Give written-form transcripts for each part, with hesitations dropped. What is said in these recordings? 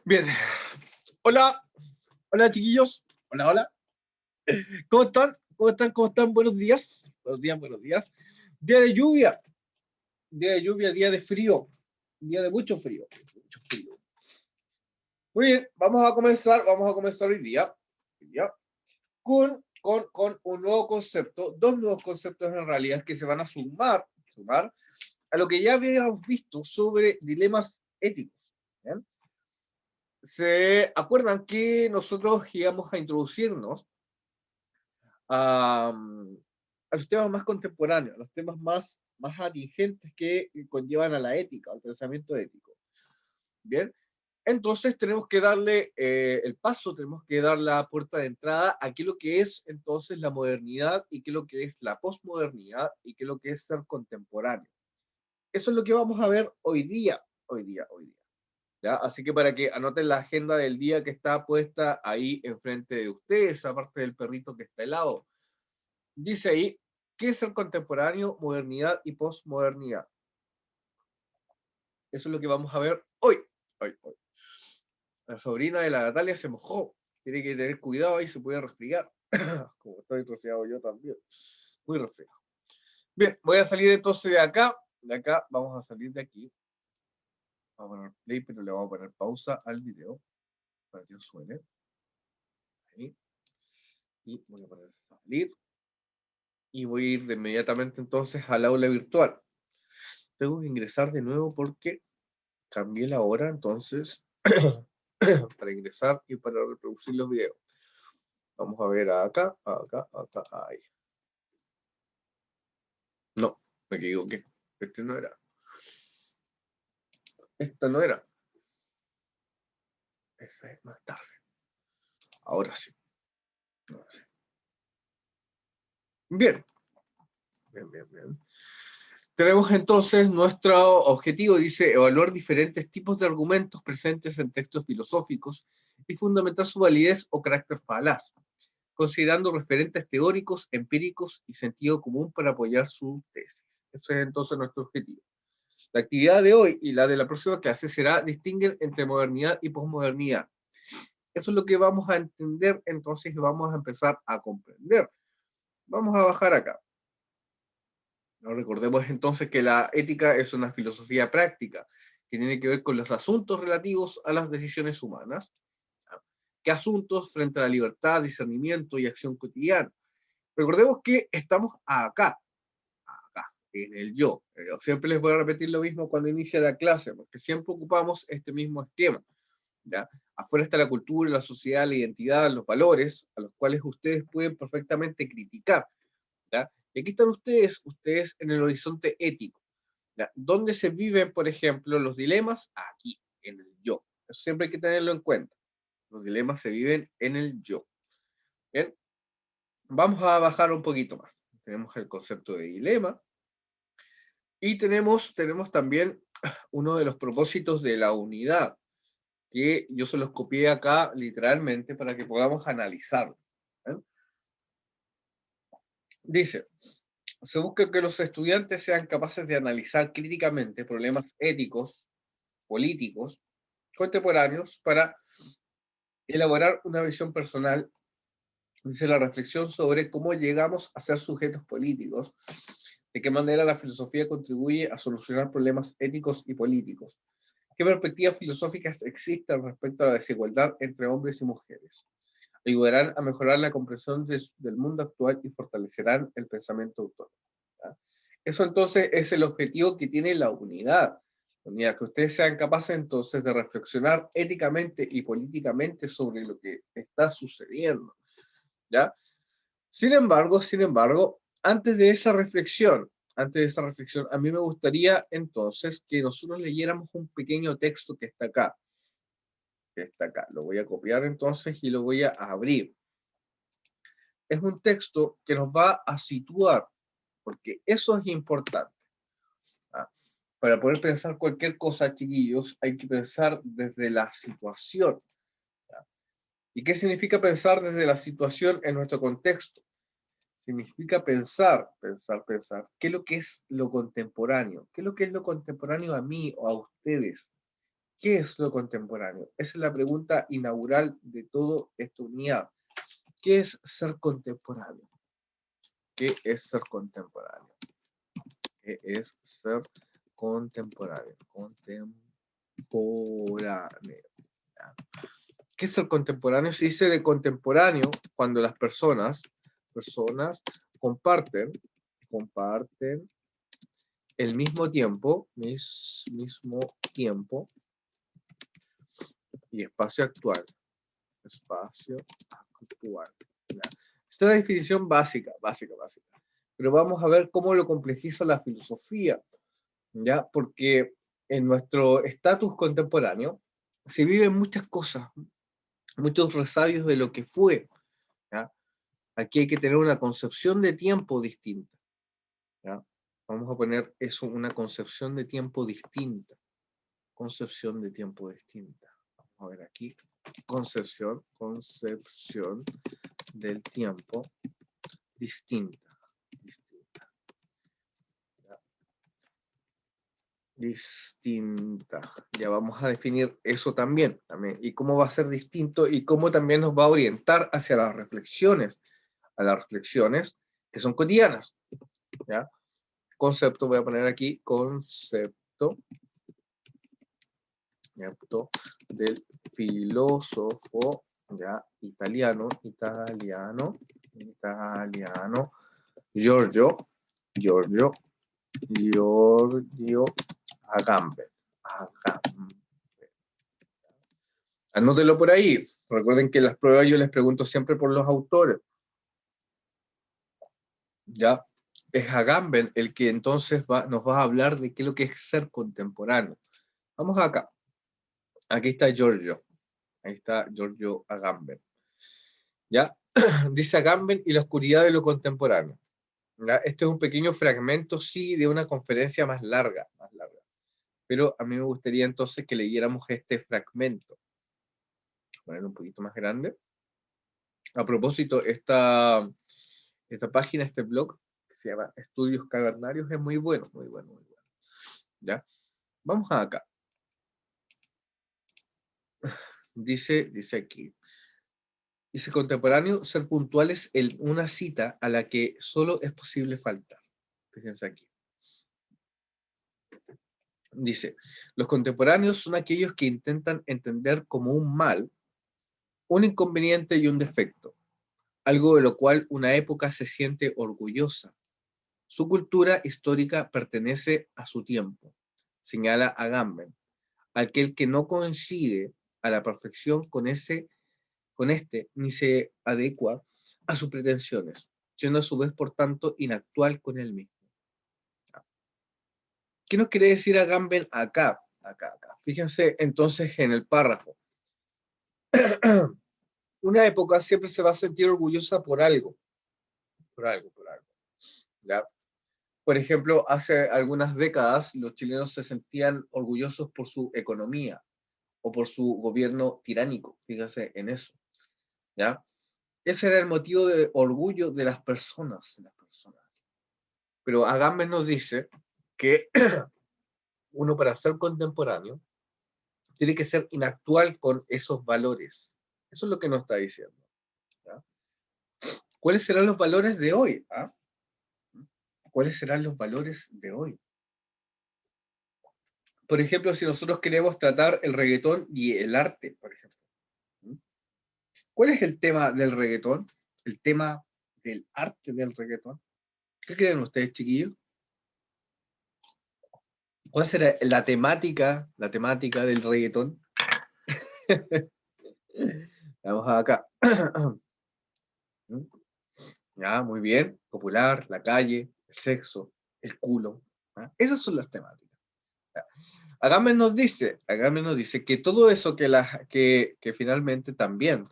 Bien. Hola, hola chiquillos. Hola, hola. ¿Cómo están? ¿Cómo están? ¿Cómo están? Buenos días. Buenos días, buenos días. Día de lluvia. Día de lluvia, día de frío. Día de mucho frío. Mucho frío. Muy bien, vamos a comenzar hoy día con un nuevo concepto, dos nuevos conceptos en realidad que se van a sumar a lo que ya habíamos visto sobre dilemas éticos. ¿Bien? ¿Se acuerdan que nosotros íbamos a introducirnos a, a los temas más contemporáneos, a los temas más atingentes que conllevan a la ética, al pensamiento ético? Bien, entonces tenemos que darle el paso, tenemos que dar la puerta de entrada a qué es lo que es entonces la modernidad y qué es lo que es la posmodernidad y qué es lo que es ser contemporáneo. Eso es lo que vamos a ver hoy día. ¿Ya? Así que para que anoten la agenda del día que está puesta ahí enfrente de ustedes, aparte del perrito que está helado, dice ahí, ¿qué es ser contemporáneo, modernidad y posmodernidad? Eso es lo que vamos a ver hoy. La sobrina de la Natalia se mojó. Tiene que tener cuidado ahí, se puede resfriar. Como estoy resfriado yo también. Muy resfriado. Bien, voy a salir entonces de acá. De acá, vamos a salir de aquí. Vamos a poner play, pero le vamos a poner pausa al video para que suene. Ahí. Y voy a poner salir. Y voy a ir de inmediatamente entonces al aula virtual. Tengo que ingresar de nuevo porque cambié la hora, entonces, para ingresar y para reproducir los videos. Vamos a ver acá, ahí. No, me equivoqué. Este no era. Esta no era. Esa es más tarde. Ahora sí. Ahora sí. Bien. Bien. Tenemos entonces nuestro objetivo, dice, evaluar diferentes tipos de argumentos presentes en textos filosóficos y fundamentar su validez o carácter falaz, considerando referentes teóricos, empíricos y sentido común para apoyar su tesis. Ese es entonces nuestro objetivo. La actividad de hoy y la de la próxima clase será distinguir entre modernidad y posmodernidad. Eso es lo que vamos a entender entonces y vamos a empezar a comprender. Vamos a bajar acá. ¿No? Recordemos entonces que la ética es una filosofía práctica que tiene que ver con los asuntos relativos a las decisiones humanas. ¿Qué asuntos frente a la libertad, discernimiento y acción cotidiana? Recordemos que estamos acá, en el yo. Siempre les voy a repetir lo mismo cuando inicia la clase, porque siempre ocupamos este mismo esquema. ¿Ya? Afuera está la cultura, la sociedad, la identidad, los valores, a los cuales ustedes pueden perfectamente criticar. ¿Ya? Y aquí están ustedes en el horizonte ético. ¿Ya? ¿Dónde se viven, por ejemplo, los dilemas? Aquí, en el yo. Eso siempre hay que tenerlo en cuenta. Los dilemas se viven en el yo. Bien, vamos a bajar un poquito más. Tenemos el concepto de dilema y tenemos también uno de los propósitos de la unidad, que yo se los copié acá literalmente para que podamos analizarlo. ¿Eh? Dice, se busca que los estudiantes sean capaces de analizar críticamente problemas éticos, políticos, contemporáneos, para elaborar una visión personal. Dice la reflexión sobre cómo llegamos a ser sujetos políticos, de qué manera la filosofía contribuye a solucionar problemas éticos y políticos, qué perspectivas filosóficas existen respecto a la desigualdad entre hombres y mujeres, ayudarán a mejorar la comprensión del mundo actual y fortalecerán el pensamiento autónomo. ¿Ya? Eso entonces es el objetivo que tiene la unidad, que ustedes sean capaces entonces de reflexionar éticamente y políticamente sobre lo que está sucediendo. ¿Ya? Sin embargo, antes de esa reflexión, a mí me gustaría entonces que nosotros leyéramos un pequeño texto que está acá. Lo voy a copiar entonces y lo voy a abrir. Es un texto que nos va a situar, porque eso es importante. ¿Ah? Para poder pensar cualquier cosa, chiquillos, hay que pensar desde la situación. ¿Ya? ¿Y qué significa pensar desde la situación en nuestro contexto? Significa pensar. ¿Qué es lo que es lo contemporáneo? ¿Qué es lo que es lo contemporáneo a mí o a ustedes? ¿Qué es lo contemporáneo? Esa es la pregunta inaugural de toda esta unidad. ¿Qué es ser contemporáneo? ¿Qué es ser contemporáneo? ¿Qué es ser contemporáneo? Contemporáneo. ¿Qué es ser contemporáneo? Se dice de contemporáneo cuando las personas comparten el mismo tiempo, y espacio actual. Espacio actual. ¿Ya? Esta es la definición básica. Pero vamos a ver cómo lo complejiza la filosofía, ¿ya? Porque en nuestro estatus contemporáneo se viven muchas cosas, muchos resabios de lo que fue, ¿ya? Aquí hay que tener una concepción de tiempo distinta, ¿ya? Vamos a poner eso, una concepción de tiempo distinta. Concepción de tiempo distinta. Vamos a ver aquí. Concepción del tiempo distinta. Distinta. Ya vamos a definir eso también. Y cómo va a ser distinto y cómo también nos va a orientar hacia las reflexiones, a las reflexiones que son cotidianas. ¿Ya? Concepto, voy a poner aquí, concepto del filósofo, ya, italiano, Giorgio Agamben. Anótelo por ahí. Recuerden que en las pruebas yo les pregunto siempre por los autores. ¿Ya? Es Agamben el que entonces nos va a hablar de qué es lo que es ser contemporáneo. Vamos acá. Aquí está Giorgio. Ahí está Giorgio Agamben. ¿Ya? Dice Agamben y la oscuridad de lo contemporáneo. ¿Ya? Este es un pequeño fragmento, sí, de una conferencia más larga. Pero a mí me gustaría entonces que leyéramos este fragmento. Poner un poquito más grande. A propósito, esta página, este blog, que se llama Estudios Cavernarios, es muy bueno. ¿Ya? Vamos acá. Dice aquí. Dice contemporáneo, ser puntuales en una cita a la que solo es posible faltar. Fíjense aquí. Dice, los contemporáneos son aquellos que intentan entender como un mal, un inconveniente y un defecto, algo de lo cual una época se siente orgullosa. Su cultura histórica pertenece a su tiempo, señala Agamben, aquel que no coincide a la perfección con este, ni se adecua a sus pretensiones, siendo a su vez, por tanto, inactual con él mismo. ¿Qué nos quiere decir Agamben acá? Fíjense entonces en el párrafo. Una época siempre se va a sentir orgullosa por algo. ¿Ya? Por ejemplo, hace algunas décadas los chilenos se sentían orgullosos por su economía o por su gobierno tiránico. Fíjense en eso. ¿Ya? Ese era el motivo de orgullo de las personas. Pero Agamben nos dice que uno, para ser contemporáneo, tiene que ser inactual con esos valores. Eso es lo que nos está diciendo. ¿Ya? ¿Cuáles serán los valores de hoy? ¿Ah? ¿Cuáles serán los valores de hoy? Por ejemplo, si nosotros queremos tratar el reggaetón y el arte, por ejemplo. ¿Cuál es el tema del reggaetón? El tema del arte del reggaetón. ¿Qué creen ustedes, chiquillos? ¿Cuál será la temática del reggaetón? Vamos acá. Ya, muy bien. Popular, la calle, el sexo, el culo. ¿Ah? Esas son las temáticas. Agamben nos dice que todo eso que finalmente también,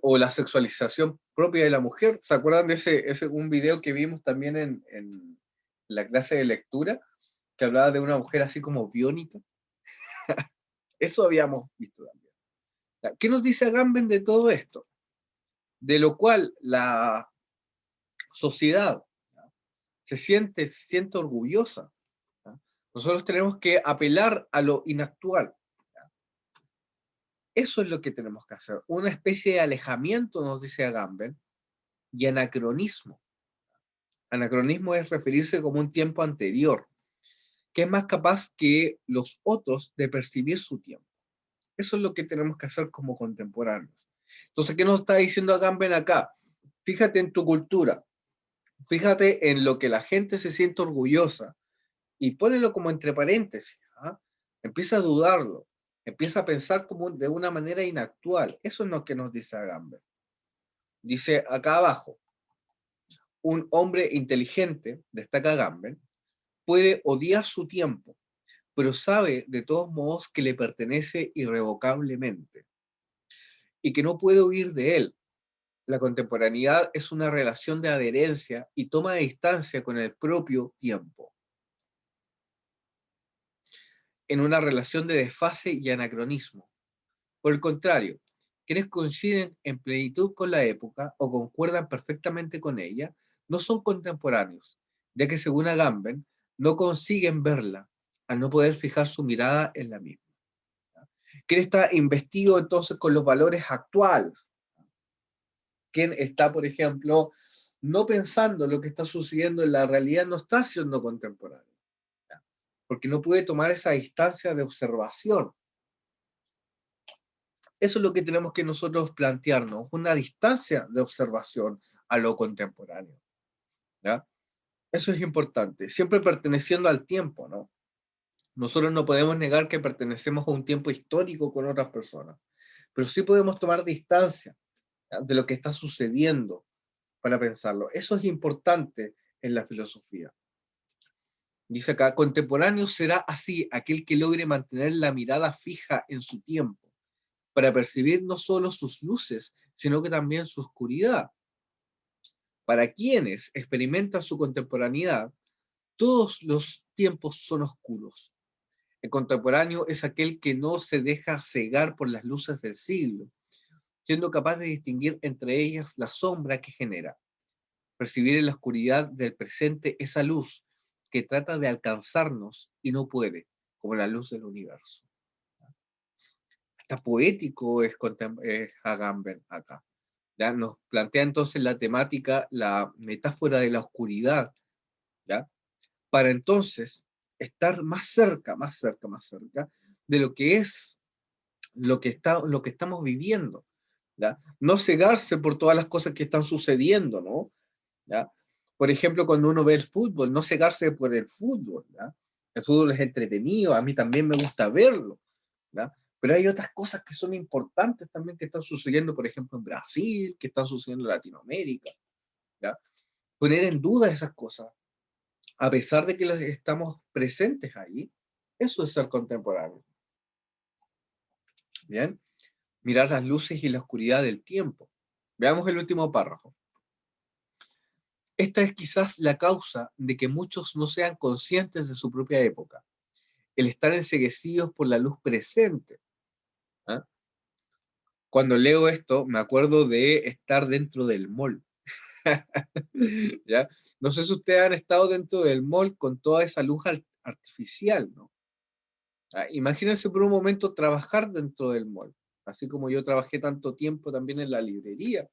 o la sexualización propia de la mujer. ¿Se acuerdan de ese un video que vimos también en la clase de lectura? Que hablaba de una mujer así como biónica. Eso habíamos visto también. ¿Qué nos dice Agamben de todo esto? De lo cual la sociedad se siente orgullosa, ¿ya? Nosotros tenemos que apelar a lo inactual. Eso es lo que tenemos que hacer. Una especie de alejamiento, nos dice Agamben, y anacronismo. Anacronismo es referirse como un tiempo anterior, que es más capaz que los otros de percibir su tiempo. Eso es lo que tenemos que hacer como contemporáneos. Entonces, ¿qué nos está diciendo Agamben acá? Fíjate en tu cultura, fíjate en lo que la gente se siente orgullosa y ponelo como entre paréntesis. ¿Ah? Empieza a dudarlo, empieza a pensar como de una manera inactual. Eso es lo que nos dice Agamben. Dice acá abajo, un hombre inteligente, destaca Agamben, puede odiar su tiempo, pero sabe de todos modos que le pertenece irrevocablemente y que no puede huir de él. La contemporaneidad es una relación de adherencia y toma de distancia con el propio tiempo, en una relación de desfase y anacronismo. Por el contrario, quienes coinciden en plenitud con la época o concuerdan perfectamente con ella, no son contemporáneos, ya que según Agamben, no consiguen verla, al no poder fijar su mirada en la misma. ¿Quién está investido entonces con los valores actuales? ¿Quién está, por ejemplo, no pensando lo que está sucediendo en la realidad, no está siendo contemporáneo? Porque no puede tomar esa distancia de observación. Eso es lo que tenemos que nosotros plantearnos, una distancia de observación a lo contemporáneo. ¿Ya? Eso es importante, siempre perteneciendo al tiempo, ¿no? Nosotros no podemos negar que pertenecemos a un tiempo histórico con otras personas, pero sí podemos tomar distancia, ¿ya?, de lo que está sucediendo para pensarlo. Eso es importante en la filosofía. Dice acá, contemporáneo será así aquel que logre mantener la mirada fija en su tiempo, para percibir no solo sus luces, sino que también su oscuridad. Para quienes experimentan su contemporaneidad, todos los tiempos son oscuros. El contemporáneo es aquel que no se deja cegar por las luces del siglo, siendo capaz de distinguir entre ellas la sombra que genera. Percibir en la oscuridad del presente esa luz que trata de alcanzarnos y no puede, como la luz del universo. Hasta poético es Agamben acá. ¿Ya? Nos plantea entonces la temática, la metáfora de la oscuridad, ¿ya? Para entonces estar más cerca, más cerca, más cerca de lo que es lo que estamos viviendo, ¿ya? No cegarse por todas las cosas que están sucediendo, ¿no? ¿Ya? Por ejemplo, cuando uno ve el fútbol, no cegarse por el fútbol, ¿ya? El fútbol es entretenido, a mí también me gusta verlo, ¿ya? Pero hay otras cosas que son importantes también que están sucediendo, por ejemplo, en Brasil, que están sucediendo en Latinoamérica, ¿ya? Poner en duda esas cosas, a pesar de que las estamos presentes ahí, eso es ser contemporáneo. Bien, mirar las luces y la oscuridad del tiempo. Veamos el último párrafo. Esta es quizás la causa de que muchos no sean conscientes de su propia época, el estar enceguecidos por la luz presente. ¿Ah? Cuando leo esto, me acuerdo de estar dentro del mall. ¿Ya? No sé si ustedes han estado dentro del mall con toda esa luz artificial, ¿no? Imagínense por un momento trabajar dentro del mall, así como yo trabajé tanto tiempo también en la librería,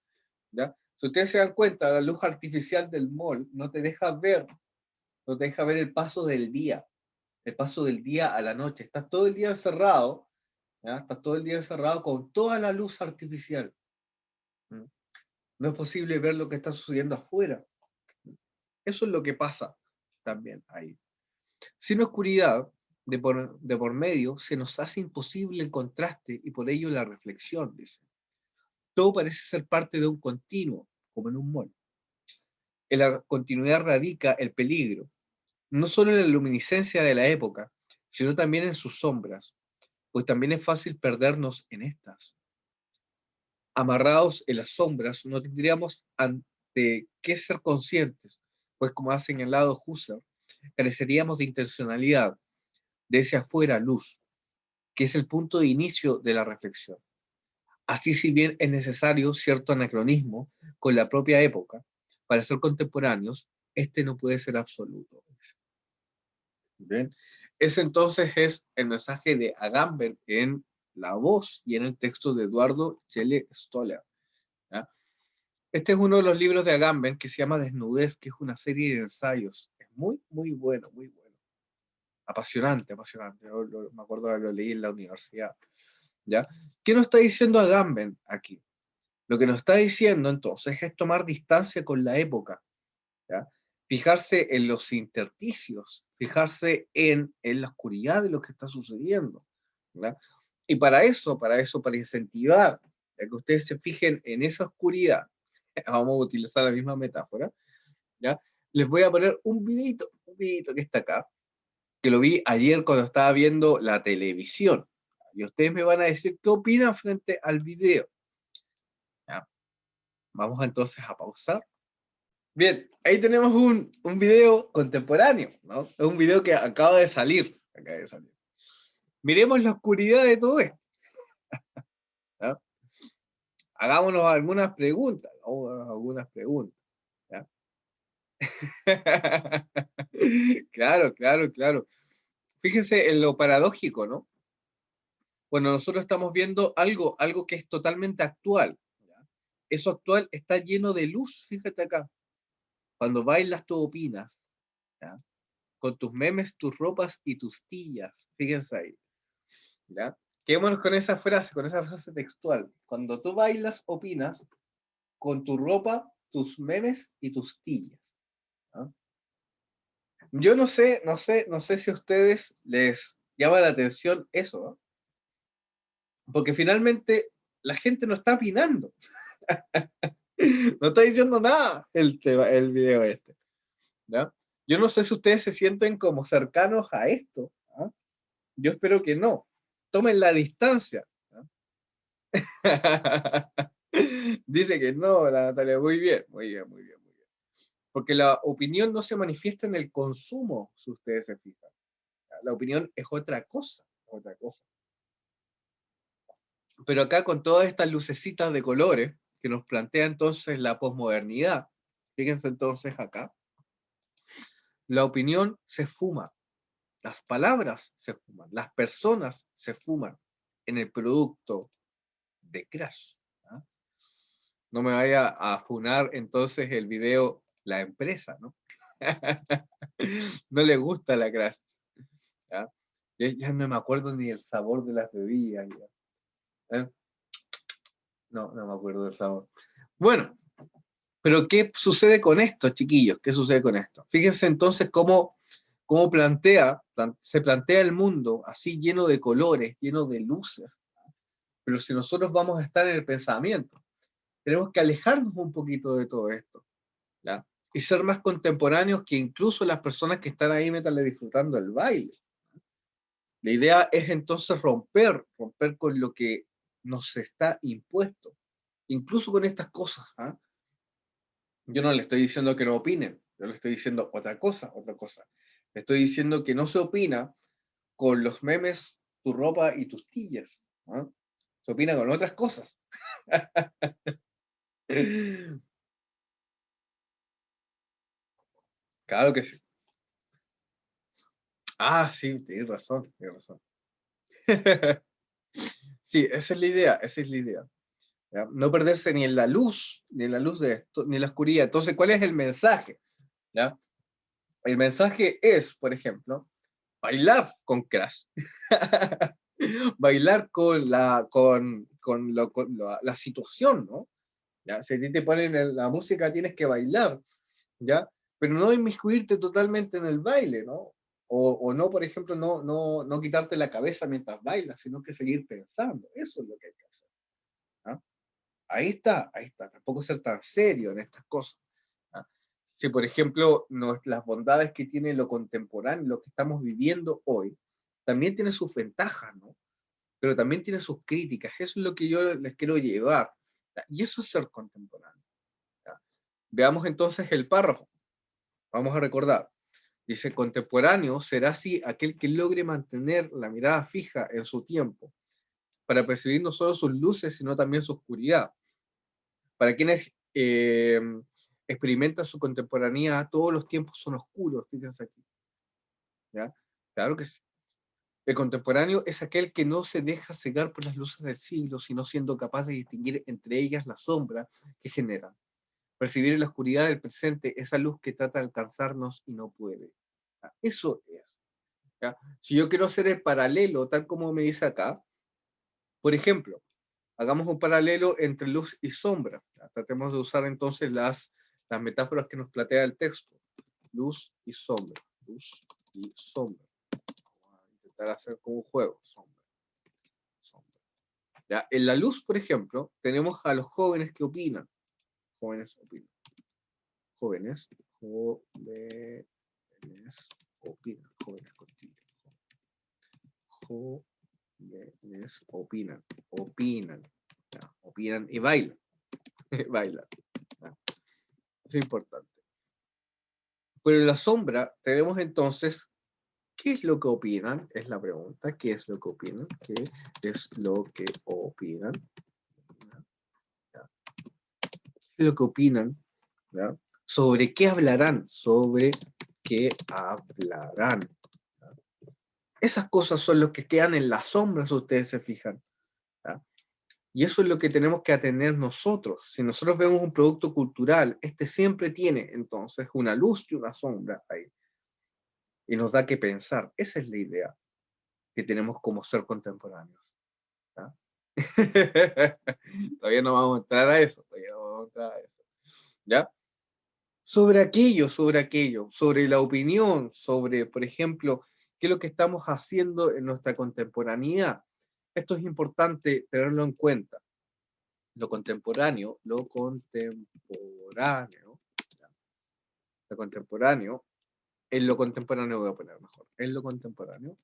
¿ya? Si ustedes se dan cuenta, la luz artificial del mall no te deja ver el paso del día a la noche. Estás todo el día encerrado, ¿ya? Estás todo el día encerrado con toda la luz artificial. ¿Mm? No es posible ver lo que está sucediendo afuera. Eso es lo que pasa también ahí. Sin oscuridad de por medio, se nos hace imposible el contraste y por ello la reflexión, dice. Todo parece ser parte de un continuo, como en un mall. En la continuidad radica el peligro, no solo en la luminiscencia de la época, sino también en sus sombras, pues también es fácil perdernos en estas. Amarrados en las sombras, no tendríamos ante qué ser conscientes, pues como ha señalado Husserl, careceríamos de intencionalidad, de ese afuera luz, que es el punto de inicio de la reflexión. Así, si bien es necesario cierto anacronismo con la propia época, para ser contemporáneos, este no puede ser absoluto. ¿Bien? Ese entonces es el mensaje de Agamben en la voz y en el texto de Eduardo Chele Stoller. ¿Ya? Este es uno de los libros de Agamben que se llama Desnudez, que es una serie de ensayos. Es muy, muy bueno, muy bueno. Apasionante, apasionante. Me acuerdo de lo leí en la universidad. ¿Ya? ¿Qué nos está diciendo Agamben aquí? Lo que nos está diciendo entonces es tomar distancia con la época. ¿Ya? Fijarse en los intersticios, fijarse en la oscuridad de lo que está sucediendo. ¿Ya? Y para incentivar a que ustedes se fijen en esa oscuridad, vamos a utilizar la misma metáfora, ¿ya? Les voy a poner un videito que está acá, que lo vi ayer cuando estaba viendo la televisión. Y ustedes me van a decir qué opinan frente al video. ¿Ya? Vamos entonces a pausar. Bien, ahí tenemos un video contemporáneo, ¿no? Es un video que acaba de salir. Acaba de salir. Miremos la oscuridad de todo esto. ¿Ya? Hagámonos algunas preguntas. Algunas preguntas. ¿Ya? Claro, claro, claro. Fíjense en lo paradójico, ¿no? Bueno, nosotros estamos viendo algo que es totalmente actual. ¿Ya? Eso actual está lleno de luz, fíjate acá. Cuando bailas tú opinas. ¿Ya? Con tus memes, tus ropas y tus tillas. Fíjense ahí. ¿Ya? Quedémonos con esa frase textual. Cuando tú bailas, opinas con tu ropa, tus memes y tus tillas. ¿Ya? Yo no sé si a ustedes les llama la atención eso, ¿no? Porque finalmente la gente no está opinando. No está diciendo nada el video este. ¿Ya? Yo no sé si ustedes se sienten como cercanos a esto. ¿Ah? Yo espero que no. Tomen la distancia. ¿Ah? Dice que no, la Natalia. Muy bien, muy bien, muy bien, muy bien. Porque la opinión no se manifiesta en el consumo, si ustedes se fijan. La opinión es otra cosa, otra cosa. Pero acá con todas estas lucecitas de colores que nos plantea entonces la posmodernidad, fíjense entonces acá, la opinión se fuma, las palabras se fuman, las personas se fuman en el producto de Crash. ¿Ah? No me vaya a funar entonces el video la empresa, ¿no? No le gusta la Crash. ¿Ya? Ya no me acuerdo ni el sabor de las bebidas. ¿Eh? No me acuerdo del sabor. Bueno, pero ¿qué sucede con esto, chiquillos? ¿Qué sucede con esto? Fíjense entonces cómo se plantea el mundo así lleno de colores, lleno de luces. Pero si nosotros vamos a estar en el pensamiento, tenemos que alejarnos un poquito de todo esto, ¿ya? Y ser más contemporáneos que incluso las personas que están ahí métale disfrutando el baile. La idea es entonces romper con lo que nos está impuesto, incluso con estas cosas. ¿Ah? Yo no le estoy diciendo que no opinen, yo le estoy diciendo otra cosa, otra cosa. Le estoy diciendo que no se opina con los memes, tu ropa y tus tillas. ¿No? Se opina con otras cosas. Claro que sí. Ah, sí, tienes razón, tienes razón. Sí, esa es la idea, esa es la idea. ¿Ya? No perderse ni en la luz, ni en la luz de esto, ni en la oscuridad. Entonces, ¿cuál es el mensaje? ¿Ya? El mensaje es, por ejemplo, bailar con Crash. Bailar con la situación, ¿no? ¿Ya? Si a ti te ponen la música, tienes que bailar, ¿ya? Pero no inmiscuirte totalmente en el baile, ¿no? O no, por ejemplo, no quitarte la cabeza mientras bailas, sino que seguir pensando. Eso es lo que hay que hacer. ¿Ah? Ahí está, ahí está. Tampoco ser tan serio en estas cosas. ¿Ah? Si, por ejemplo, las bondades que tiene lo contemporáneo, lo que estamos viviendo hoy, también tiene sus ventajas, ¿no? Pero también tiene sus críticas. Eso es lo que yo les quiero llevar. ¿Ya? Y eso es ser contemporáneo. ¿Ya? Veamos entonces el párrafo. Vamos a recordar. Dice, contemporáneo será así aquel que logre mantener la mirada fija en su tiempo, para percibir no solo sus luces, sino también su oscuridad. Para quienes experimentan su contemporaneidad, todos los tiempos son oscuros, fíjense aquí. ¿Ya? Claro que sí. El contemporáneo es aquel que no se deja cegar por las luces del siglo, sino siendo capaz de distinguir entre ellas la sombra que generan. Percibir en la oscuridad del presente esa luz que trata de alcanzarnos y no puede. Eso es. ¿Ya? Si yo quiero hacer el paralelo, tal como me dice acá, por ejemplo, hagamos un paralelo entre luz y sombra. ¿Ya? Tratemos de usar entonces las metáforas que nos plantea el texto. Luz y sombra. Luz y sombra. Vamos a intentar hacer como un juego. Sombra. Sombra. ¿Ya? En la luz, por ejemplo, tenemos a los jóvenes que opinan. Jóvenes opinan. Jóvenes. Jóvenes opinan. Jóvenes contigo. Jóvenes opinan. Opinan. ¿Ya? Opinan y bailan. Bailan. ¿Ya? Eso es importante. Pero en la sombra tenemos entonces, ¿qué es lo que opinan? Es la pregunta. ¿Qué es lo que opinan? ¿Qué es lo que opinan? ¿Ya? ¿Qué es lo que opinan? ¿Ya? ¿Sobre qué hablarán? ¿Sobre qué hablarán? ¿Ya? Esas cosas son las que quedan en las sombras, si ustedes se fijan. ¿Ya? Y eso es lo que tenemos que atender nosotros. Si nosotros vemos un producto cultural, este siempre tiene entonces una luz y una sombra ahí. Y nos da que pensar. Esa es la idea que tenemos como ser contemporáneos. ¿Ya? Todavía no vamos a entrar a eso. Todavía no vamos a entrar a eso. ¿Ya? Sobre aquello, sobre la opinión, sobre, por ejemplo, qué es lo que estamos haciendo en nuestra contemporaneidad. Esto es importante tenerlo en cuenta. Lo contemporáneo, ¿ya? En lo contemporáneo voy a poner mejor, en lo contemporáneo,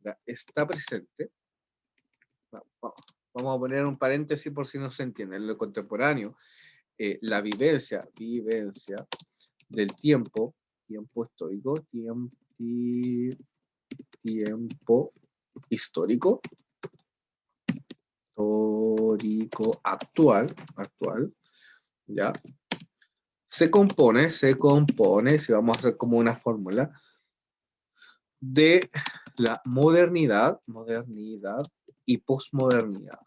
¿ya? Está presente, vamos a poner un paréntesis por si no se entiende, en lo contemporáneo, la vivencia del tiempo histórico, tiempo histórico, actual, ¿ya? Se compone, si vamos a hacer como una fórmula, de la modernidad y posmodernidad.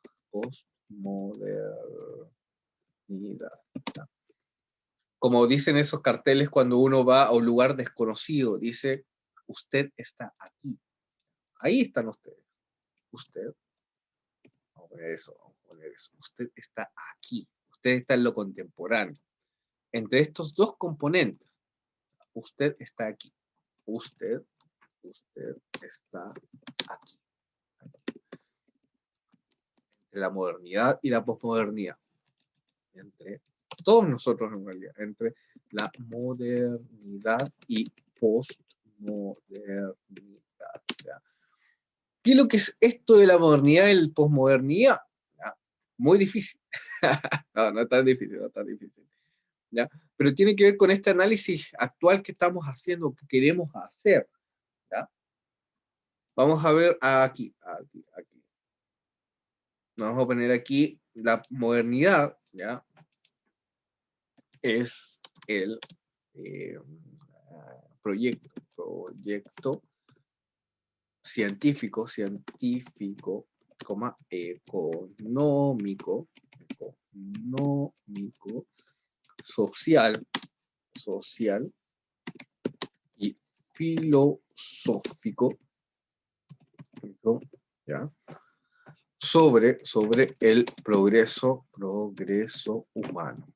¿Ya? Como dicen esos carteles cuando uno va a un lugar desconocido, dice, usted está aquí. Ahí están ustedes. Usted, vamos a poner eso. Usted está aquí. Usted está en lo contemporáneo. Entre estos dos componentes, usted está aquí. Usted está aquí. Entre la modernidad y la posmodernidad. Entre todos nosotros en realidad. Entre la modernidad y posmodernidad. ¿Ya? ¿Qué es lo que es esto de la modernidad y la posmodernidad? ¿Ya? Muy difícil. No es tan difícil, ¿ya? Pero tiene que ver con este análisis actual que estamos haciendo, que queremos hacer. ¿Ya? Vamos a ver aquí. Vamos a poner aquí la modernidad, ¿ya? Es el proyecto científico, económico, social y filosófico, ¿ya? Sobre el progreso humano.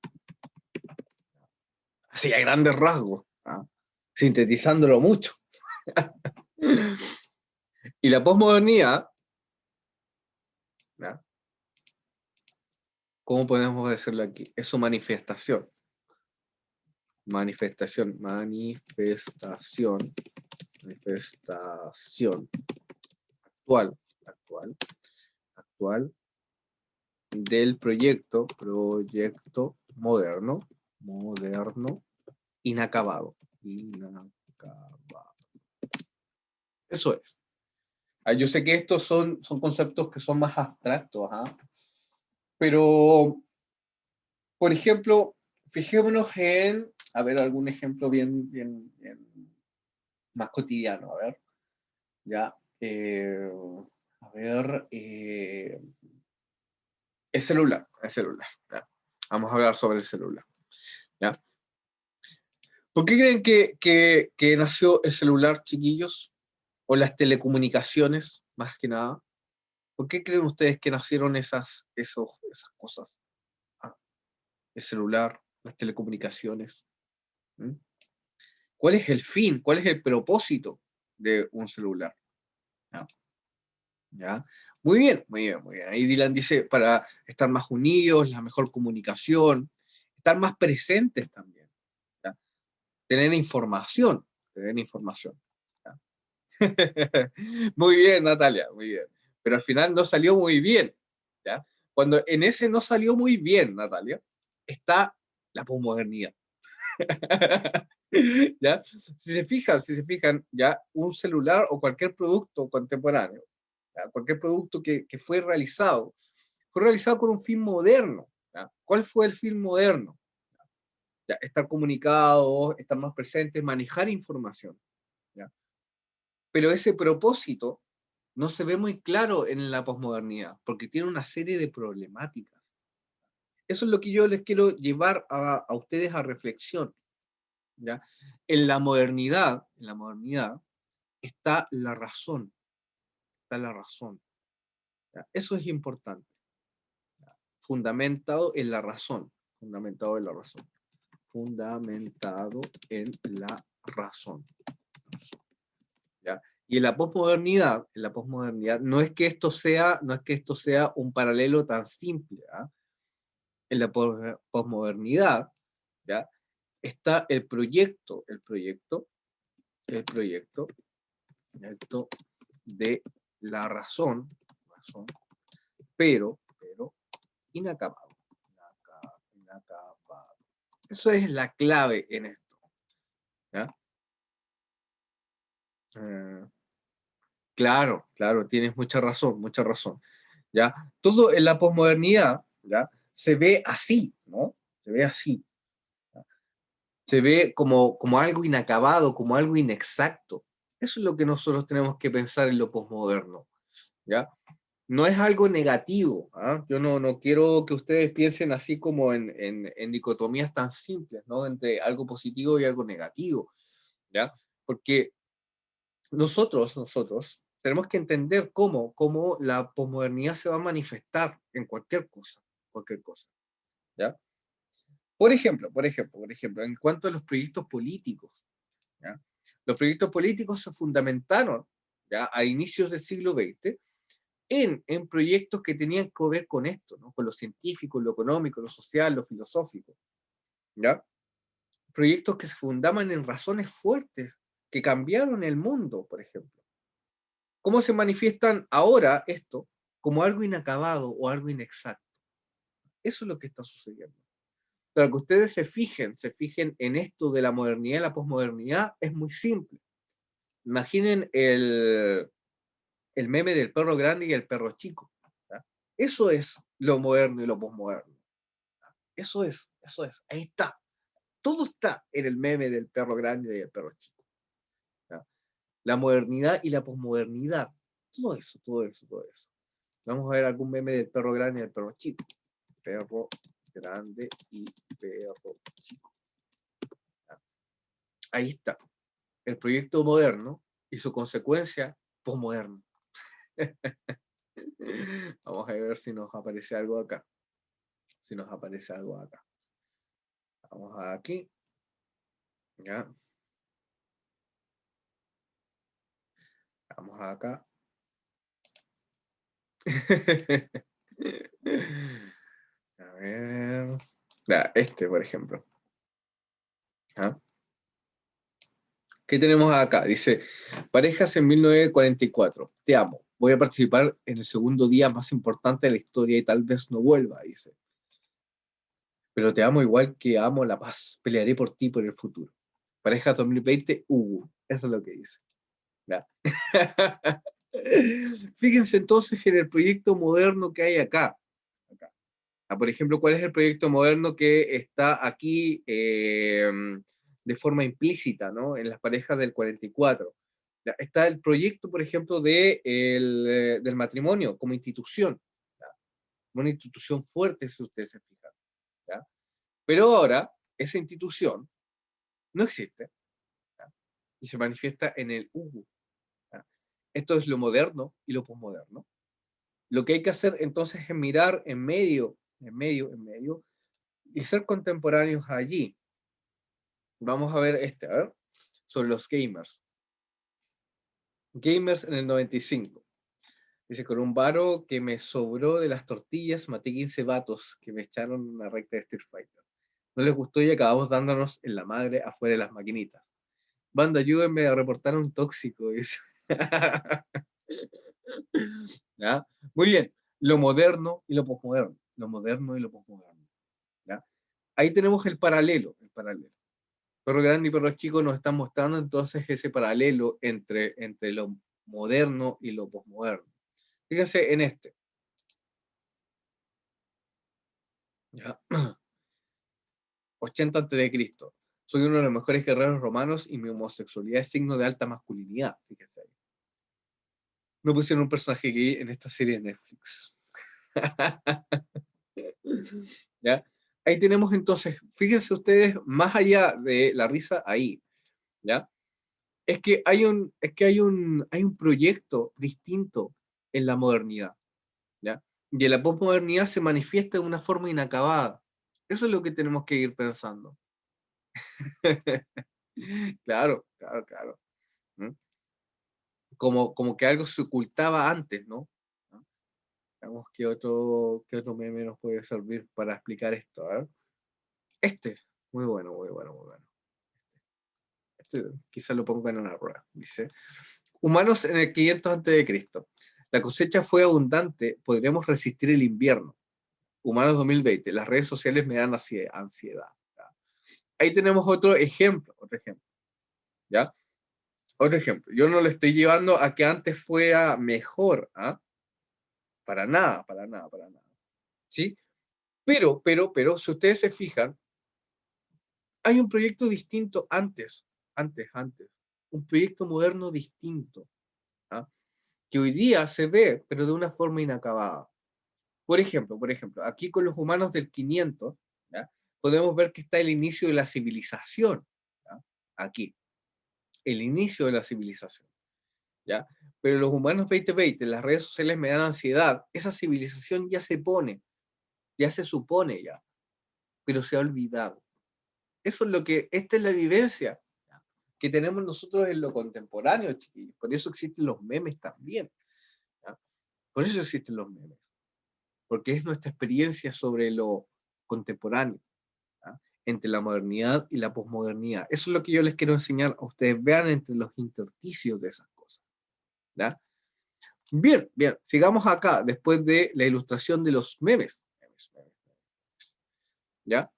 Así a grandes rasgos, ¿ah? Sintetizándolo mucho. Y la posmodernidad, ¿ya? ¿Cómo podemos decirlo aquí? Es su manifestación. Manifestación actual del proyecto moderno, inacabado. Eso es. Yo sé que estos son conceptos que son más abstractos, ¿ah? Pero, por ejemplo, fijémonos en, a ver, algún ejemplo bien más cotidiano. A ver, ya. A ver, el celular, el celular. Ya. Vamos a hablar sobre el celular. ¿Ya? ¿Por qué creen que nació el celular, chiquillos? O las telecomunicaciones, más que nada. ¿Por qué creen ustedes que nacieron esas cosas? Ah, el celular, las telecomunicaciones. ¿Mm? ¿Cuál es el fin? ¿Cuál es el propósito de un celular? ¿Ya? ¿Ya? Muy bien, muy bien, muy bien. Ahí Dylan dice, para estar más unidos, la mejor comunicación, estar más presentes también. ¿Ya? Tener información, tener información. ¿Ya? Muy bien, Natalia, muy bien. Pero al final no salió muy bien. ¿Ya? Cuando en ese no salió muy bien, Natalia, está la posmodernidad. ¿Ya? Si se fijan, ya un celular o cualquier producto contemporáneo, ¿ya? Cualquier producto que fue realizado con un fin moderno. ¿Ya? ¿Cuál fue el fin moderno? ¿Ya? Estar comunicados, estar más presentes, manejar información. ¿Ya? Pero ese propósito no se ve muy claro en la posmodernidad, porque tiene una serie de problemáticas. Eso es lo que yo les quiero llevar a ustedes a reflexión. ¿Ya? En la modernidad está la razón, está la razón. ¿Ya? Eso es importante. ¿Ya? Fundamentado en la razón, fundamentado en la razón, fundamentado en la razón. ¿Ya? Y en la posmodernidad, no es que esto sea un paralelo tan simple. ¿Ya? En la posmodernidad, ¿ya? Está el proyecto de la razón, pero inacabado. Inacabado. Eso es la clave en esto. ¿Ya? Claro, claro, tienes mucha razón, mucha razón. ¿Ya? Todo en la posmodernidad, ¿ya? Se ve así, ¿no? Se ve así. ¿Ya? Se ve como algo inacabado, como algo inexacto. Eso es lo que nosotros tenemos que pensar en lo posmoderno. ¿Ya? No es algo negativo. ¿Ah? Yo no quiero que ustedes piensen así como en dicotomías tan simples, ¿no? Entre algo positivo y algo negativo. ¿Ya? Porque nosotros tenemos que entender cómo la posmodernidad se va a manifestar en cualquier cosa, cualquier cosa. ¿Ya? Por ejemplo, en cuanto a los proyectos políticos, ¿ya? Los proyectos políticos se fundamentaron, ¿ya? A inicios del siglo XX en proyectos que tenían que ver con esto, ¿no? Con lo científico, lo económico, lo social, lo filosófico. ¿Ya? Proyectos que se fundaban en razones fuertes, que cambiaron el mundo, por ejemplo. ¿Cómo se manifiestan ahora esto? Como algo inacabado o algo inexacto. Eso es lo que está sucediendo. Para que ustedes se fijen en esto de la modernidad y la posmodernidad, es muy simple. Imaginen el meme del perro grande y el perro chico. ¿Ya? Eso es lo moderno y lo posmoderno. Eso es, ahí está. Todo está en el meme del perro grande y el perro chico. ¿Ya? La modernidad y la posmodernidad. Todo eso, todo eso, todo eso. Vamos a ver algún meme del perro grande y del perro chico. Perro grande y perro chico. ¿Ya? Ahí está. El proyecto moderno y su consecuencia posmoderno. Vamos a ver si nos aparece algo acá. Si nos aparece algo acá. Vamos aquí. ¿Ya? Vamos acá. A ver. Este, por ejemplo. ¿Ah? ¿Qué tenemos acá? Dice, parejas en 1944. Te amo. Voy a participar en el segundo día más importante de la historia y tal vez no vuelva, dice. Pero te amo igual que amo la paz. Pelearé por ti por el futuro. Pareja 2020, eso es lo que dice. ¿Ya? Fíjense entonces en el proyecto moderno que hay acá. Por ejemplo, ¿cuál es el proyecto moderno que está aquí de forma implícita, ¿no? En las parejas del 44. ¿Ya? Está el proyecto, por ejemplo, del matrimonio como institución. ¿Ya? Una institución fuerte, si ustedes se fijan. ¿Ya? Pero ahora, esa institución no existe, ¿ya? Y se manifiesta en el Ugu. ¿Ya? Esto es lo moderno y lo posmoderno. Lo que hay que hacer entonces es mirar en medio, y ser contemporáneos allí. Vamos a ver a ver, son los gamers. Gamers en el 95. Dice, con un varo que me sobró de las tortillas, maté 15 vatos que me echaron una recta de Street Fighter. No les gustó y acabamos dándonos en la madre afuera de las maquinitas. Banda, ayúdenme a reportar a un tóxico. Dice. ¿Ya? Muy bien. Lo moderno y lo posmoderno. Lo moderno y lo posmoderno. ¿Ya? Ahí tenemos el paralelo. Perro grande y perro chico nos están mostrando entonces ese paralelo entre lo moderno y lo posmoderno. Fíjense en este. ¿Ya? 80 a.C. Soy uno de los mejores guerreros romanos y mi homosexualidad es signo de alta masculinidad. Fíjense ahí. No pusieron un personaje gay en esta serie de Netflix. ¿Ya? Ahí tenemos entonces, fíjense ustedes, más allá de la risa, ahí, ¿ya? Hay un proyecto distinto en la modernidad, ¿ya? Y en la posmodernidad se manifiesta de una forma inacabada. Eso es lo que tenemos que ir pensando. Claro, claro, claro. ¿Mm? Como que algo se ocultaba antes, ¿no? ¿No? Veamos qué otro meme nos puede servir para explicar esto. A ver. Este, muy bueno, muy bueno, muy bueno. Este, quizás lo ponga en una rueda. Dice, humanos en el 500 a.C. La cosecha fue abundante, podríamos resistir el invierno. Humanos 2020, las redes sociales me dan ansiedad. ¿Ya? Ahí tenemos otro ejemplo, ¿ya? Otro ejemplo. Yo no le estoy llevando a que antes fuera mejor, ¿ah? Para nada, para nada, para nada. ¿Sí? Pero, si ustedes se fijan, hay un proyecto distinto antes. Un proyecto moderno distinto, ¿ah? Que hoy día se ve, pero de una forma inacabada. Por ejemplo, aquí con los humanos del 500, ¿ya? Podemos ver que está el inicio de la civilización, ¿ya? Aquí, el inicio de la civilización, ¿ya? Pero los humanos 2020, las redes sociales me dan ansiedad, esa civilización ya se pone, ya se supone ya, pero se ha olvidado. Eso es esta es la vivencia, ¿ya? Que tenemos nosotros en lo contemporáneo, chiquillos. Por eso existen los memes también, ¿ya? Por eso existen los memes, porque es nuestra experiencia sobre lo contemporáneo, ¿ya? Entre la modernidad y la posmodernidad. Eso es lo que yo les quiero enseñar a ustedes. Vean entre los intersticios de esas cosas, ¿ya? Bien, bien, sigamos acá, después de la ilustración de los memes. ¿Ya?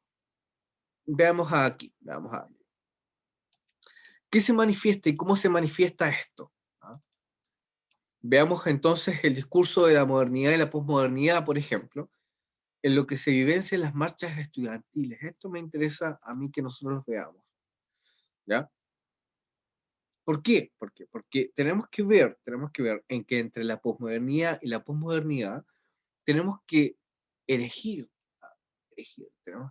Veamos aquí. ¿Qué se manifiesta y cómo se manifiesta esto? ¿Ah? Veamos entonces el discurso de la modernidad y la posmodernidad, por ejemplo, en lo que se vivencia en las marchas estudiantiles. Esto me interesa a mí que nosotros veamos, ¿ya? ¿Por qué? Porque tenemos que ver en que entre la posmodernidad y la posmodernidad tenemos que elegir,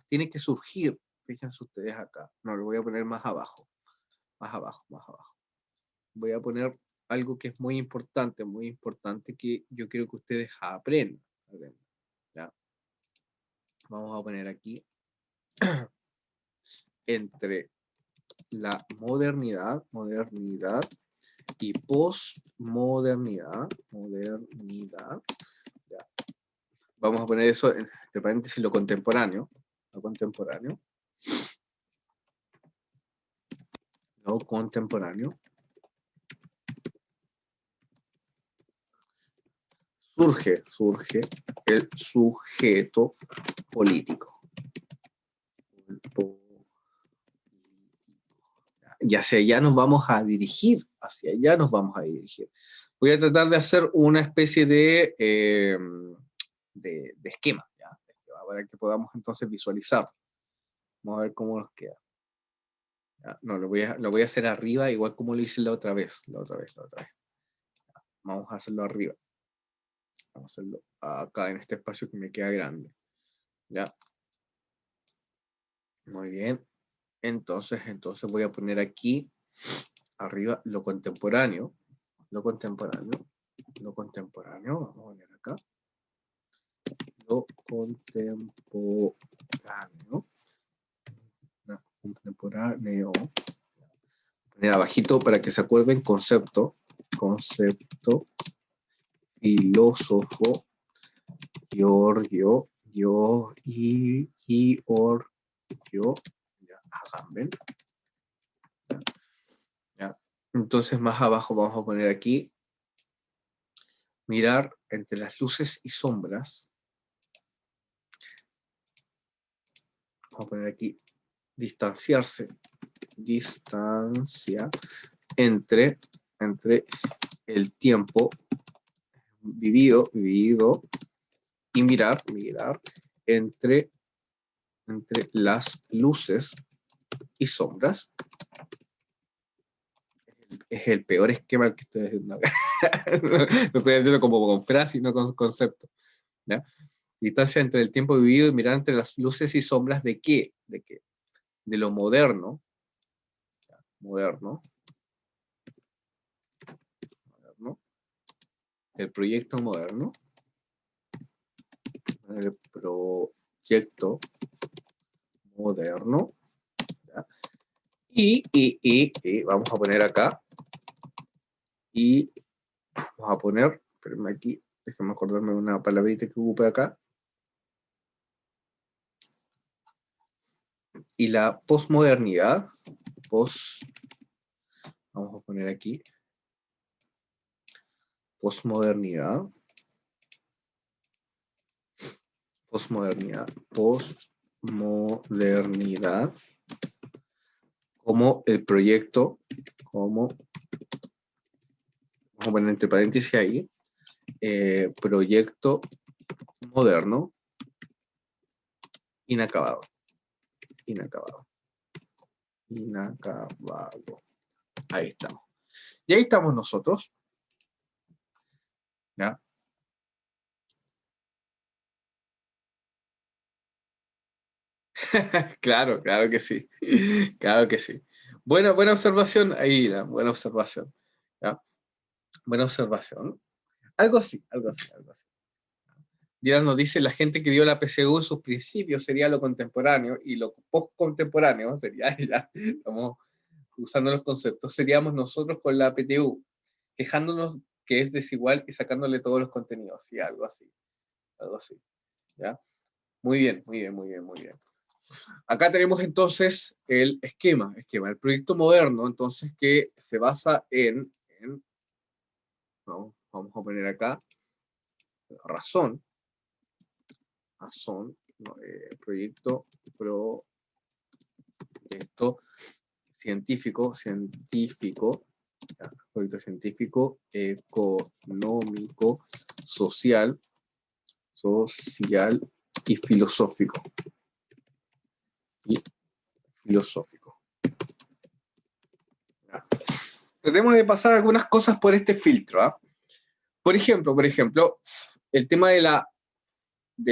tiene que surgir, fíjense ustedes acá, no, lo voy a poner más abajo, más abajo. Voy a poner algo que es muy importante que yo quiero que ustedes aprendan. ¿Ya? Vamos a poner aquí entre la modernidad y modernidad. ¿Ya? Vamos a poner eso entre paréntesis lo contemporáneo, surge el sujeto político. Y hacia allá nos vamos a dirigir, Voy a tratar de hacer una especie de esquema, ¿ya? Para que podamos entonces visualizar. Vamos a ver cómo nos queda. ¿ya? No, lo voy a hacer arriba, igual como lo hice la otra vez. Vamos a hacerlo arriba. Vamos a hacerlo acá en este espacio que me queda grande. ¿Ya? Muy bien. Entonces voy a poner aquí arriba lo contemporáneo. Vamos a poner acá. Lo contemporáneo. Poner abajito para que se acuerden concepto, filósofo, Giorgio, ya, Agamben. Ya. Entonces más abajo vamos a poner aquí, mirar entre las luces y sombras. Vamos a poner aquí, distancia entre el tiempo vivido y mirar entre las luces y sombras. Es el peor esquema que estoy haciendo acá. Lo estoy haciendo como con frase y no con concepto. ¿Ya? Distancia entre el tiempo vivido y mirar entre las luces y sombras de qué? ¿De qué? De lo moderno. ¿Ya? Moderno. El proyecto moderno. El proyecto moderno. ¿Ya? Y vamos a poner acá. Y vamos a poner, espérenme aquí, déjenme acordarme de una palabrita que ocupe acá. Y la posmodernidad, vamos a poner aquí, posmodernidad, como el proyecto, vamos a poner entre paréntesis ahí, proyecto moderno, inacabado. Ahí estamos. Y ahí estamos nosotros. ¿Ya? Claro que sí. Claro que sí. Buena observación, Aida. Buena observación. ¿Ya? Buena observación. Algo así. Dylan nos dice, la gente que dio la PSU en sus principios sería lo contemporáneo y lo post-contemporáneo sería, ya, estamos usando los conceptos, seríamos nosotros con la PTU, quejándonos que es desigual y sacándole todos los contenidos, sí, algo así, ¿ya? Muy bien. Acá tenemos entonces el esquema, el proyecto moderno, entonces, que se basa no, vamos a poner acá, razón, no, proyecto científico, proyecto científico, económico, social y filosófico. Tratemos de pasar algunas cosas por este filtro. ¿Ah? Por ejemplo, el tema de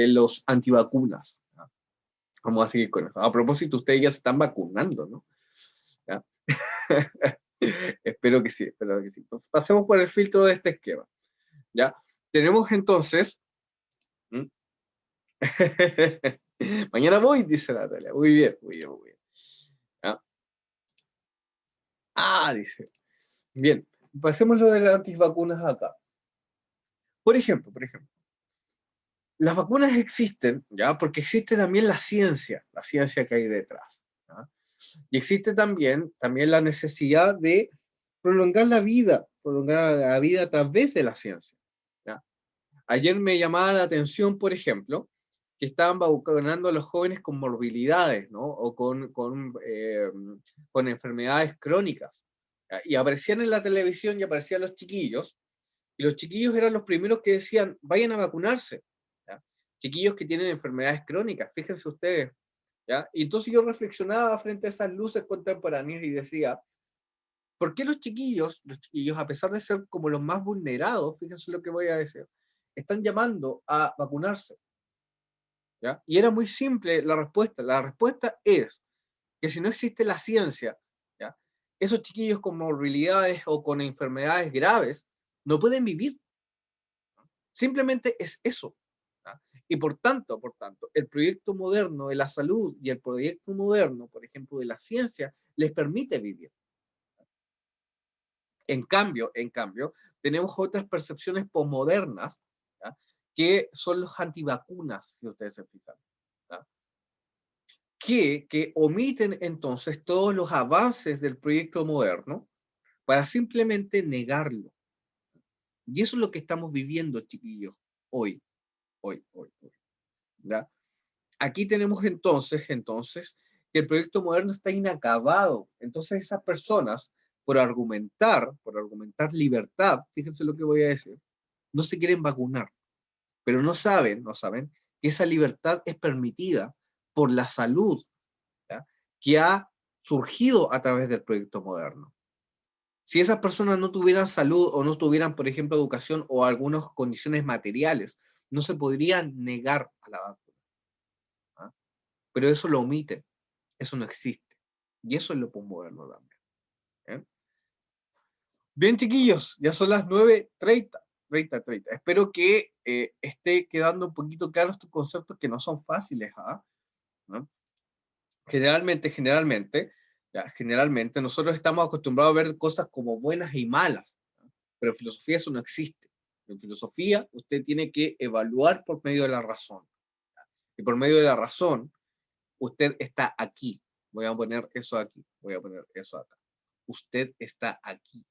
los antivacunas. ¿Ah? Vamos a seguir con eso. A propósito, ustedes ya se están vacunando, ¿no? ¿Ya? Espero que sí. Entonces, pasemos por el filtro de este esquema. ¿Ya? Tenemos entonces... Mañana voy, dice Natalia. Muy bien. ¿Ya? Dice. Bien, pasemos lo de las antivacunas acá. Por ejemplo, las vacunas existen, ¿ya? Porque existe también la ciencia que hay detrás. ¿Ya? Y existe también la necesidad de prolongar la vida a través de la ciencia. ¿Ya? Ayer me llamaba la atención, por ejemplo, que estaban vacunando a los jóvenes con morbilidades, ¿no? O con enfermedades crónicas. ¿Ya? Y aparecían en la televisión y aparecían los chiquillos, y los chiquillos eran los primeros que decían, vayan a vacunarse. ¿Ya? Chiquillos que tienen enfermedades crónicas, fíjense ustedes, ¿ya? Y entonces yo reflexionaba frente a esas luces contemporáneas y decía, ¿por qué los chiquillos, a pesar de ser como los más vulnerados, fíjense lo que voy a decir, están llamando a vacunarse? ¿Ya? Y era muy simple la respuesta. La respuesta es que si no existe la ciencia, ¿ya? Esos chiquillos con morbilidades o con enfermedades graves no pueden vivir. Simplemente es eso. ¿Ya? Y por tanto, el proyecto moderno de la salud y el proyecto moderno, por ejemplo, de la ciencia, les permite vivir. En cambio, tenemos otras percepciones posmodernas, ¿ya? Que son los antivacunas, si ustedes se fijan, ¿ya? Que omiten entonces todos los avances del proyecto moderno para simplemente negarlo. Y eso es lo que estamos viviendo, chiquillos, hoy, hoy. ¿Ya? Aquí tenemos entonces, que el proyecto moderno está inacabado. Entonces esas personas, por argumentar libertad, fíjense lo que voy a decir, no se quieren vacunar, pero no saben que esa libertad es permitida por la salud, ¿ya? Que ha surgido a través del proyecto moderno. Si esas personas no tuvieran salud o no tuvieran, por ejemplo, educación o algunas condiciones materiales, no se podrían negar a la vacuna. ¿Ah? Pero eso lo omiten, eso no existe. Y eso es lo posmoderno también. ¿Eh? Bien, chiquillos, ya son las 9:30. Espero que esté quedando un poquito claro estos conceptos que no son fáciles. ¿No? Generalmente, nosotros estamos acostumbrados a ver cosas como buenas y malas, ¿no? Pero en filosofía eso no existe. En filosofía usted tiene que evaluar por medio de la razón. ¿Ya? Y por medio de la razón, usted está aquí. Voy a poner eso aquí, voy a poner eso acá. Usted está aquí,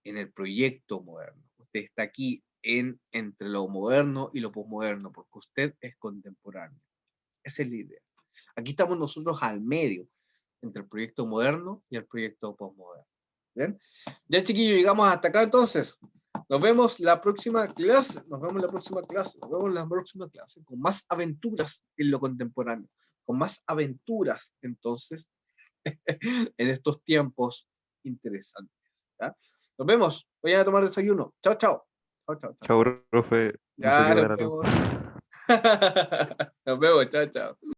en el proyecto moderno. Usted está aquí entre lo moderno y lo posmoderno, porque usted es contemporáneo. Esa es la idea. Aquí estamos nosotros al medio, entre el proyecto moderno y el proyecto postmoderno. ¿Bien? Ya, chiquillos, llegamos hasta acá entonces. Nos vemos la próxima clase. Con más aventuras en lo contemporáneo. Con más aventuras, entonces, en estos tiempos interesantes. ¿Ya? Nos vemos. Voy a tomar desayuno. Chao, chao. Chao, chao, chao. Chao, profe. No sé qué Ya, hora nos era. vemos. Nos vemos. Chao, chao.